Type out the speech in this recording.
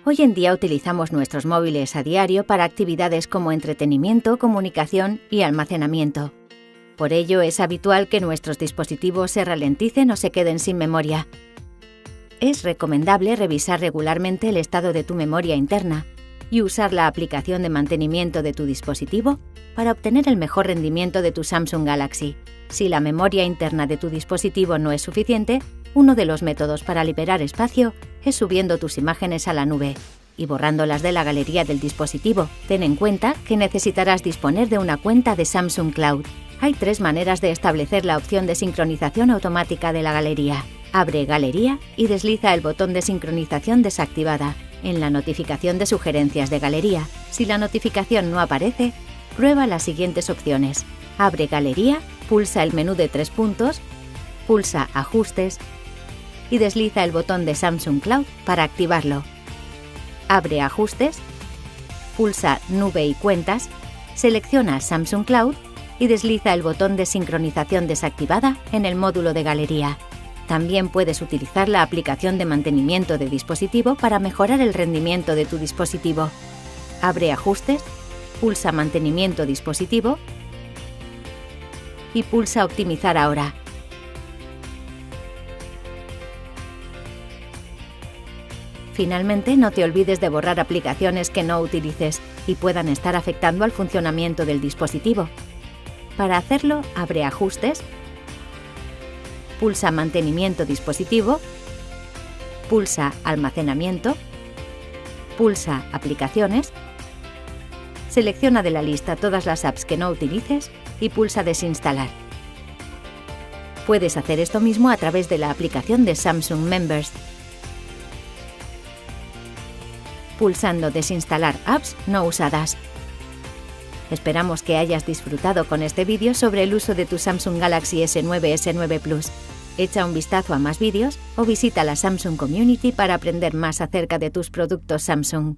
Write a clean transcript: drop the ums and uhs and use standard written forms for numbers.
Hoy en día utilizamos nuestros móviles a diario para actividades como entretenimiento, comunicación y almacenamiento. Por ello, es habitual que nuestros dispositivos se ralenticen o se queden sin memoria. Es recomendable revisar regularmente el estado de tu memoria interna y usar la aplicación de mantenimiento de tu dispositivo para obtener el mejor rendimiento de tu Samsung Galaxy. Si la memoria interna de tu dispositivo no es suficiente, uno de los métodos para liberar espacio es subiendo tus imágenes a la nube y borrándolas de la galería del dispositivo. Ten en cuenta que necesitarás disponer de una cuenta de Samsung Cloud. Hay 3 maneras de establecer la opción de sincronización automática de la galería. Abre Galería y desliza el botón de sincronización desactivada en la notificación de sugerencias de galería. Si la notificación no aparece, prueba las siguientes opciones. Abre Galería, pulsa el menú de 3 puntos, pulsa Ajustes y desliza el botón de Samsung Cloud para activarlo. Abre Ajustes, pulsa Nube y Cuentas, selecciona Samsung Cloud y desliza el botón de sincronización desactivada en el módulo de galería. También puedes utilizar la aplicación de mantenimiento de dispositivo para mejorar el rendimiento de tu dispositivo. Abre Ajustes, pulsa Mantenimiento dispositivo y pulsa Optimizar ahora. Finalmente, no te olvides de borrar aplicaciones que no utilices y puedan estar afectando al funcionamiento del dispositivo. Para hacerlo, abre Ajustes, pulsa Mantenimiento dispositivo, pulsa Almacenamiento, pulsa Aplicaciones, selecciona de la lista todas las apps que no utilices y pulsa Desinstalar. Puedes hacer esto mismo a través de la aplicación de Samsung Members, pulsando Desinstalar apps no usadas. Esperamos que hayas disfrutado con este vídeo sobre el uso de tu Samsung Galaxy S9, S9 Plus. Echa un vistazo a más vídeos o visita la Samsung Community para aprender más acerca de tus productos Samsung.